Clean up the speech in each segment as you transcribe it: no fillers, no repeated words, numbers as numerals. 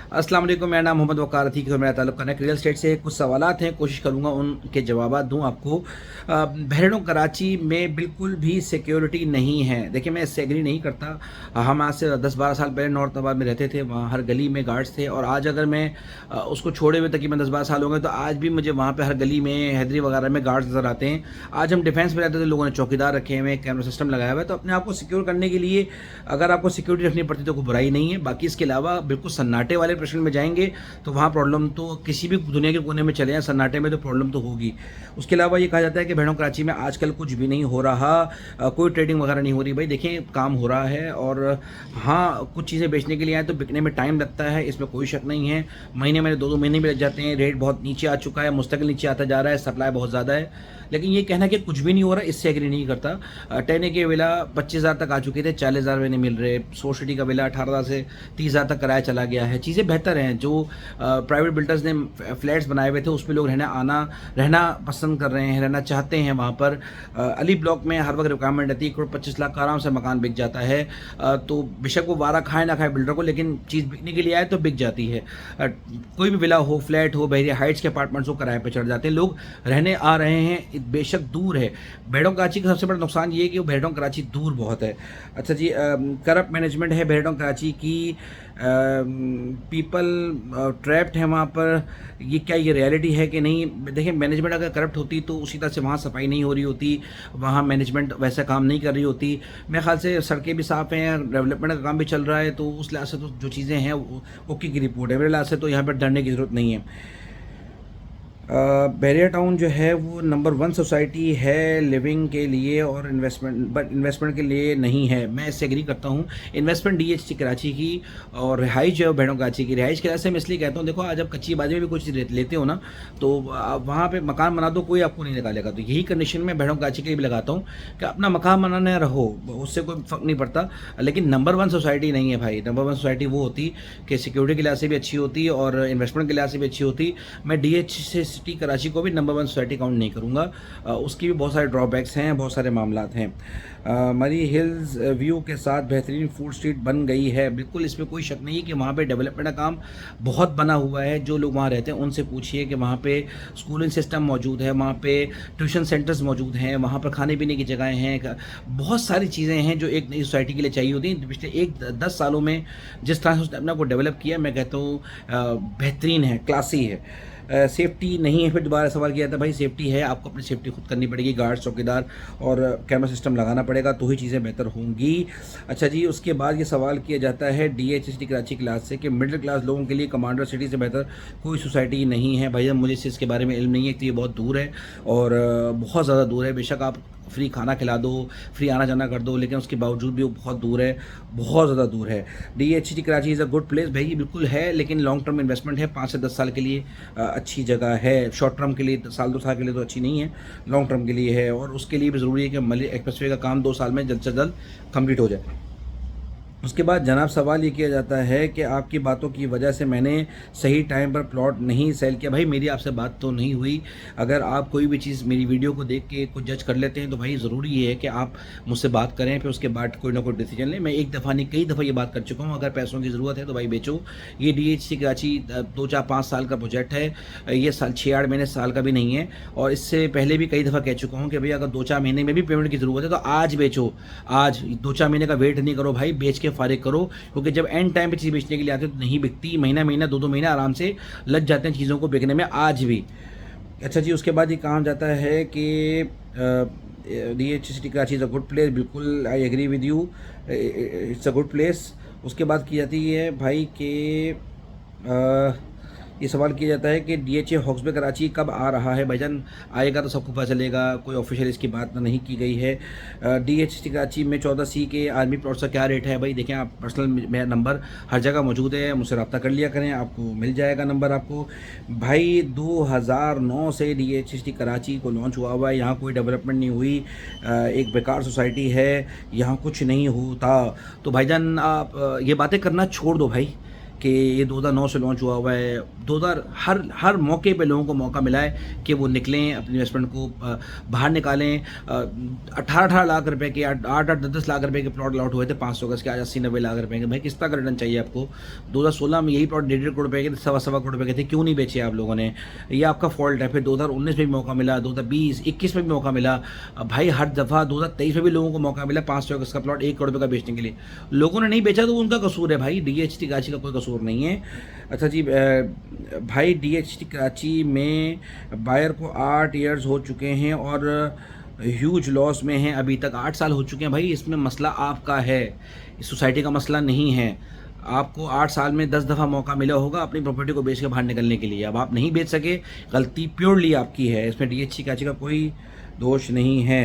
अस्सलाम वालेकुम। मेरा नाम मोहम्मद वकार अतीक है। मेरा ताल्लुक़ कनेक्ट रियल एस्टेट से। कुछ सवालात हैं, कोशिश करूँगा उनके जवाब दूँ आपको। बहरहाल कराची में बिल्कुल भी सिक्योरिटी नहीं है। देखिए, मैं इससे एग्री नहीं करता। हम आज से 10-12 साल पहले नॉर्थ आबाद में रहते थे, वहाँ हर गली में गार्ड्स थे। और आज अगर मैं उसको छोड़े हुए तकरीबन 10-12 साल हो गए, तो आज भी मुझे वहाँ पर हर गली में, हैदरी वगैरह में गार्ड्स नज़र आते हैं। आज हम डिफेंस में रहते थे, लोगों ने चौकीदार रखे हुए हैं, कैमरा सिस्टम लगाया हुआ है। तो अपने आप को सिक्योर करने के लिए अगर आपको सिक्योरिटी रखनी पड़ती तो कोई बुराई नहीं है। बाकी इसके अलावा बिल्कुल सन्नाटे वाले प्रश्न में जाएंगे तो वहाँ प्रॉब्लम तो किसी भी दुनिया के कोने में चले जाएं, सन्नाटे में तो प्रॉब्लम तो होगी। उसके अलावा ये कहा जाता है कि भेड़ों कराची में आजकल कुछ भी नहीं हो रहा, कोई ट्रेडिंग वगैरह नहीं हो रही। भाई देखिए, काम हो रहा है। और हाँ, कुछ चीज़ें बेचने के लिए आए तो बिकने में टाइम लगता है, इसमें कोई शक नहीं है। महीने में 2-2 महीने भी लग जाते हैं। रेट बहुत नीचे आ चुका है, मुस्तकिल नीचे आता जा रहा है, सप्लाई बहुत ज़्यादा है। लेकिन ये कहना कि कुछ भी नहीं हो रहा, इससे एग्री नहीं करता। 10 की विला 25,000 तक आ चुके थे, 40,000 में नहीं मिल रहे। सो सिटी का विला 18,000 से 30,000 तक किराया चला गया है। चीज़ें बेहतर हैं। जो प्राइवेट बिल्डर्स ने फ्लैट्स बनाए हुए थे, उसमें लोग रहना पसंद कर रहे हैं, रहना चाहते हैं वहाँ पर। अली ब्लॉक में हर वक्त रिक्वायरमेंट रहती है, 1-25 लाख का आराम से मकान बिक जाता है। तो बेशक वो वारा खाए ना खाए बिल्डर को, लेकिन चीज़ बिकने के लिए आए तो बिक जाती है। कोई भी विला हो, फ्लैट हो, बहरिया हाइट्स के अपार्टमेंट्स हो, किराए पर चढ़ जाते हैं, लोग रहने आ रहे हैं। बेशक दूर है। भेड़ों कराची का सबसे बड़ा नुकसान ये है कि वो भेड़ों कराची दूर बहुत है। अच्छा जी, करप्ट मैनेजमेंट है भेड़ों कराची की। पीपल ट्रैप्ड है वहाँ पर। ये क्या ये रियलिटी है कि नहीं? देखिए, मैनेजमेंट अगर करप्ट होती तो उसी तरह से वहाँ सफाई नहीं हो रही होती, वहाँ मैनेजमेंट वैसा काम नहीं कर रही होती। मेरे ख्याल से सड़कें भी साफ़ हैं, डेवलपमेंट का काम भी चल रहा है। तो उस लिहाज से तो जो चीज़ें हैं ओके की रिपोर्ट है। मेरे लिहाज से तो यहाँ पर डरने की ज़रूरत नहीं है। बैरिया टाउन जो है वो नंबर 1 सोसाइटी है लिविंग के लिए और इन्वेस्टमेंट के लिए नहीं है। मैं इससे एग्री करता हूँ। इन्वेस्टमेंट DHT कराची की और रिहाइश जो है भेड़ों कराची की। रिहाइश के से मैं इसलिए कहता हूँ, देखो आज आप कच्ची बाजी में भी कुछ लेते हो ना, तो वहाँ पे मकान बना दो, कोई आपको नहीं निकालेगा। तो यही कंडीशन में भेड़ों कराची के लिए भी लगाता हूँ कि अपना मकान बनाने रहो, उससे कोई फ़र्क नहीं पड़ता। लेकिन नंबर 1 सोसाइटी नहीं है भाई। नंबर 1 सोसाइटी वो होती कि सिक्योरिटी के लिहाज से भी अच्छी होती और इन्वेस्टमेंट के लिहाज से भी अच्छी होती। मैं DHT सिटी कराची को भी नंबर 1 सोसाइटी काउंट नहीं करूँगा। उसकी भी बहुत सारे ड्रॉबैक्स हैं, बहुत सारे मामलात हैं। मरी हिल्स व्यू के साथ बेहतरीन फूड स्ट्रीट बन गई है। बिल्कुल, इसमें कोई शक नहीं है कि वहाँ पे डेवलपमेंट का काम बहुत बना हुआ है। जो लोग वहाँ रहते हैं उनसे पूछिए कि वहाँ पे स्कूलिंग सिस्टम मौजूद है, वहाँ पे ट्यूशन सेंटर्स मौजूद हैं, वहाँ पर खाने पीने की जगहें हैं, बहुत सारी चीज़ें हैं जो एक नई सोसाइटी के लिए चाहिए होती हैं। पिछले 1-10 सालों में जिस तरह से उसने अपने को डेवलप किया, मैं कहता हूँ बेहतरीन है, क्लासी है। सेफ्टी नहीं है, फिर दोबारा सवाल किया था। भाई सेफ्टी है, आपको अपनी सेफ्टी खुद करनी पड़ेगी। गार्ड, चौकीदार और कैमरा सिस्टम लगाना पड़ेगा, तो ही चीज़ें बेहतर होंगी। अच्छा जी, उसके बाद ये सवाल किया जाता है DHT कराची क्लास से कि मिडिल क्लास लोगों के लिए कमांडर सिटी से बेहतर कोई सोसाइटी नहीं है। भाई मुझे इसके बारे में इल्म नहीं है, तो ये बहुत दूर है और बहुत ज़्यादा दूर है। बेशक आप फ्री खाना खिला दो, फ्री आना जाना कर दो, लेकिन उसके बावजूद भी वो बहुत दूर है, बहुत ज़्यादा दूर है। DHT Karachi is a good place. भाई बिल्कुल है, लेकिन लॉन्ग टर्म इन्वेस्टमेंट है। 5 से 10 साल के लिए अच्छी जगह है। शॉर्ट टर्म के लिए साल 2 साल के लिए तो अच्छी नहीं है, लॉन्ग टर्म के लिए है। और उसके लिए भी ज़रूरी है कि मलिक एक्सप्रेसवे का काम 2 साल में जल्द से जल्द कंप्लीट हो जाए। उसके बाद जनाब सवाल ये किया जाता है कि आपकी बातों की वजह से मैंने सही टाइम पर प्लॉट नहीं सेल किया। भाई मेरी आपसे बात तो नहीं हुई। अगर आप कोई भी चीज़ मेरी वीडियो को देख के कुछ जज कर लेते हैं तो भाई ज़रूरी ये है कि आप मुझसे बात करें, फिर उसके बाद कोई ना कोई डिसीजन लें। मैं एक दफ़ा नहीं कई दफ़ा ये बात कर चुका हूँ, अगर पैसों की ज़रूरत है तो भाई बेचो। ये DHT कराची 2-4-5 साल का प्रोजेक्ट है, ये साल 6-8 महीने साल का भी नहीं है। और इससे पहले भी कई दफ़ा कह चुका हूँ कि भाई अगर 2-4 महीने में भी पेमेंट की ज़रूरत है तो आज बेचो। आज 2-4 महीने का वेट नहीं करो भाई, बेच के फारिग करो। क्योंकि जब एंड टाइम पे चीज़ बेचने के लिए आते हो तो नहीं बिकती। महीना 2-2 महीना आराम से लग जाते हैं चीज़ों को बिकने में आज भी। अच्छा जी, उसके बाद ये कहा जाता है कि DHT Karachi is a good place. बिल्कुल I agree with you, it's a good place. उसके बाद की जाती है भाई के ये सवाल किया जाता है कि DHA हॉक्सबे कराची कब आ रहा है? भाईजान आएगा तो सबको पता चलेगा, कोई ऑफिशियल इसकी बात नहीं की गई है। DHT कराची में 14C के आर्मी प्लॉट्स का क्या रेट है? भाई देखें, आप पर्सनल मेरा नंबर हर जगह मौजूद है, मुझसे रब्ता कर लिया करें, आपको मिल जाएगा नंबर आपको। भाई 2009 से DHT कराची को लॉन्च हुआ है, यहाँ कोई डेवलपमेंट नहीं हुई, एक बेकार सोसाइटी है, यहाँ कुछ नहीं होता। तो भाईजान आप ये बातें करना छोड़ दो भाई, कि ये 2009 से लॉन्च हुआ है। 2000 हर मौके पे लोगों को मौका मिला है कि वो निकलें, अपनी इन्वेस्टमेंट को बाहर निकालें। 18-18 लाख रुपए के, 8-8 10-10 लाख रुपए के प्लॉट लॉट हुए थे 500 गज के, आज 80-90 लाख रुपए के। भाई किस तरह का रिटर्न चाहिए आपको? 2016 में यही प्लॉट 1.5 करोड़ रुपए के, 1.25 करोड़ रुपए के थे, क्यों नहीं बेचे आप लोगों ने? ये आपका फॉल्ट है। फिर 2019 में भी मौका मिला, 2020, 21 में भी मौका मिला। भाई हर दफ़ा 2023 में भी लोगों को मौका मिला 500 गज का प्लॉट 1 करोड़ रुपए का बेचने के लिए। लोगों ने नहीं बेचा तो उनका कसूर है भाई, DHT कराची का कोई कसूर नहीं है। अच्छा जी, भाई DHT कराची में बायर को 8 ईयर्स हो चुके हैं और ह्यूज लॉस में हैं, अभी तक 8 साल हो चुके हैं। भाई इसमें मसला आपका है, इस सोसाइटी का मसला नहीं है। आपको 8 साल में 10 दफ़ा मौका मिला होगा अपनी प्रॉपर्टी को बेच के बाहर निकलने के लिए, अब आप नहीं बेच सके, गलती प्योरली आपकी है, इसमें DHT कराची का कोई दोष नहीं है।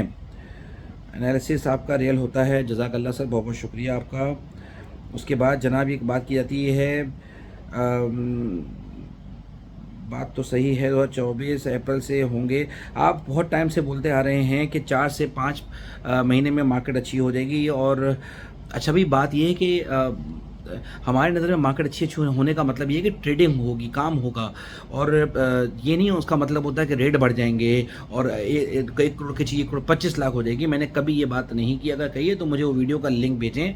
एनालिसिस आपका रियल होता है, जज़ाकल्लाह सर, बहुत बहुत शुक्रिया आपका। उसके बाद जनाब एक बात की जाती है, बात तो सही है, 2024 अप्रैल से होंगे। आप बहुत टाइम से बोलते आ रहे हैं कि 4 से 5 महीने में मार्केट अच्छी हो जाएगी। और अच्छा भी बात यह है कि हमारे नज़र में मार्केट अच्छी होने का मतलब ये है कि ट्रेडिंग होगी, काम होगा, और ये नहीं उसका मतलब होता है कि रेट बढ़ जाएंगे और 1 करोड़ की चीज़ 1 करोड़ 25 लाख हो जाएगी। मैंने कभी ये बात नहीं की। अगर कहिए तो मुझे वो वीडियो का लिंक भेजें।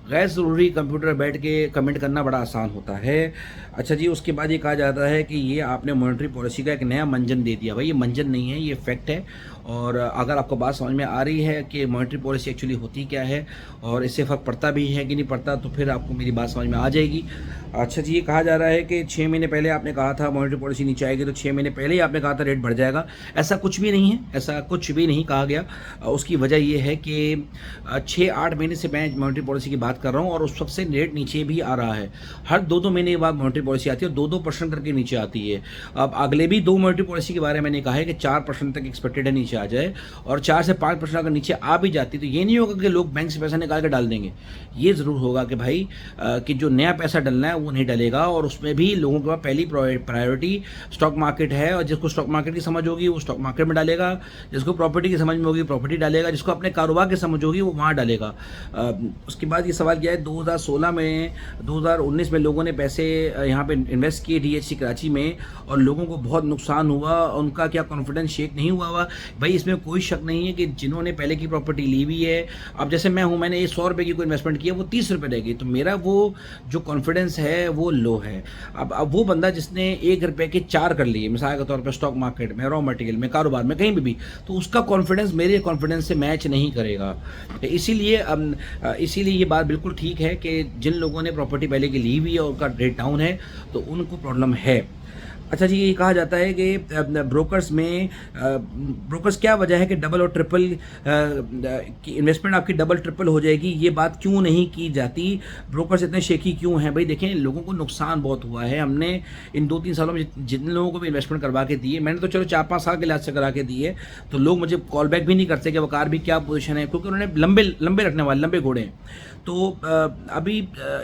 गैर ज़रूरी कंप्यूटर बैठ के कमेंट करना बड़ा आसान होता है। अच्छा जी, उसके बाद ये कहा जाता है कि ये आपने मॉनेटरी पॉलिसी का एक नया मंजन दे दिया। भाई ये मंजन नहीं है, ये फैक्ट है। और अगर आपको बात समझ में आ रही है कि मॉनेटरी पॉलिसी एक्चुअली होती क्या है और इससे फ़र्क पड़ता भी है कि नहीं पड़ता, तो फिर आपको मेरी बात समझ में आ जाएगी। अच्छा जी, ये कहा जा रहा है कि 6 महीने पहले आपने कहा था मॉनेटरी पॉलिसी नीचे आएगी, तो 6 महीने पहले ही आपने कहा था रेट बढ़ जाएगा। ऐसा कुछ भी नहीं है, ऐसा कुछ भी नहीं कहा गया। उसकी वजह ये है कि 6-8 महीने से मैं मॉनेटरी पॉलिसी की बात कर रहा हूँ और उस वक्त से रेट नीचे भी आ रहा है। हर 2-2 महीने के बाद मॉनेटरी पॉलिसी आती है और 2-2% करके नीचे आती है। अब अगले भी 2 मॉनेटरी पॉलिसी के बारे में मैंने कहा है कि 4% तक एक्सपेक्टेड है नीचे आ जाए, और 4 से 5% अगर नीचे आ भी जाती तो ये नहीं होगा कि लोग बैंक से पैसा निकाल के डाल देंगे। ये ज़रूर होगा कि भाई कि जो नया पैसा डलना है वो नहीं डलेगा, और उसमें भी लोगों के पास पहली प्रायोरिटी स्टॉक मार्केट है, और जिसको स्टॉक मार्केट की समझ होगी वो स्टॉक मार्केट में डालेगा, जिसको प्रॉपर्टी की समझ में होगी प्रॉपर्टी डालेगा, जिसको अपने कारोबार की समझ होगी वो वहाँ डालेगा। उसके बाद ये सवाल किया है 2016 में 2019 में लोगों ने पैसे यहाँ पे इन्वेस्ट किए DHT कराची में और लोगों को बहुत नुकसान हुआ, उनका क्या कॉन्फिडेंस शेक नहीं हुआ? भाई इसमें कोई शक नहीं है कि जिन्होंने पहले की प्रॉपर्टी ली हुई है, अब जैसे मैं हूँ, मैंने ये 100 रुपये की कोई इन्वेस्टमेंट किया, वो 30 रुपये रहेगी, तो मेरा वो जो कॉन्फिडेंस है वो लो है। अब वो बंदा जिसने 1 रुपये के 4 कर लिए मिसाल के तौर पर स्टॉक मार्केट में, रॉ मटेरियल में, कारोबार में, कहीं भी, तो उसका कॉन्फिडेंस मेरे कॉन्फिडेंस से मैच नहीं करेगा। इसीलिए ये बात बिल्कुल ठीक है कि जिन लोगों ने प्रॉपर्टी पहले की ली हुई है और उनका रेट डाउन है तो उनको प्रॉब्लम है। अच्छा जी, ये कहा जाता है कि ब्रोकर्स क्या वजह है कि डबल और ट्रिपल की इन्वेस्टमेंट आपकी डबल ट्रिपल हो जाएगी, ये बात क्यों नहीं की जाती? ब्रोकर्स इतने शेकी क्यों हैं? भाई देखें, लोगों को नुकसान बहुत हुआ है। हमने इन 2-3 सालों में जितने लोगों को भी इन्वेस्टमेंट करवा के दी है, मैंने तो चलो 4-5 साल के लिहाज से करा के दी है, तो लोग मुझे कॉल बैक भी नहीं करते कि वकार भी क्या पोजीशन है, क्योंकि उन्होंने लंबे रखने वाले लंबे घोड़े हैं। तो अभी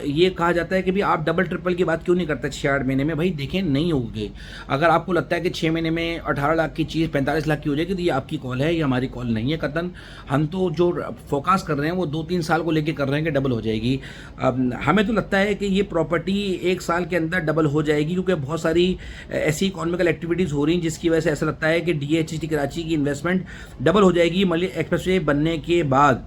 ये कहा जाता है कि भी आप डबल ट्रिपल की बात क्यों नहीं करते 6-8 महीने में? भाई देखें, नहीं होगी। अगर आपको लगता है कि 6 महीने में 18 लाख की चीज़ 45 लाख की हो जाएगी, तो ये आपकी कॉल है, ये हमारी कॉल नहीं है कतन। हम तो जो फोकास कर रहे हैं वो 2-3 साल को लेके कर रहे हैं कि डबल हो जाएगी। हमें तो लगता है कि ये प्रॉपर्टी 1 साल के अंदर डबल हो जाएगी, क्योंकि बहुत सारी ऐसी इकोनॉमिकल एक्टिविटीज़ हो रही हैं जिसकी वजह से ऐसा लगता है कि DHT कराची की इन्वेस्टमेंट डबल हो जाएगी मलिक एक्सप्रेसवे बनने के बाद।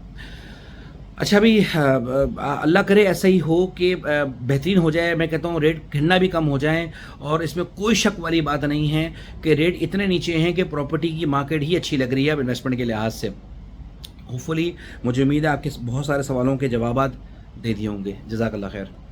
अच्छा भी अल्लाह करे ऐसा ही हो कि बेहतरीन हो जाए। मैं कहता हूँ रेट गिरना भी कम हो जाए, और इसमें कोई शक वाली बात नहीं है कि रेट इतने नीचे हैं कि प्रॉपर्टी की मार्केट ही अच्छी लग रही है अब इन्वेस्टमेंट के लिहाज से। होपफुली मुझे उम्मीद है आपके बहुत सारे सवालों के जवाब दे दिए होंगे। जज़ाकल्लाह खैर।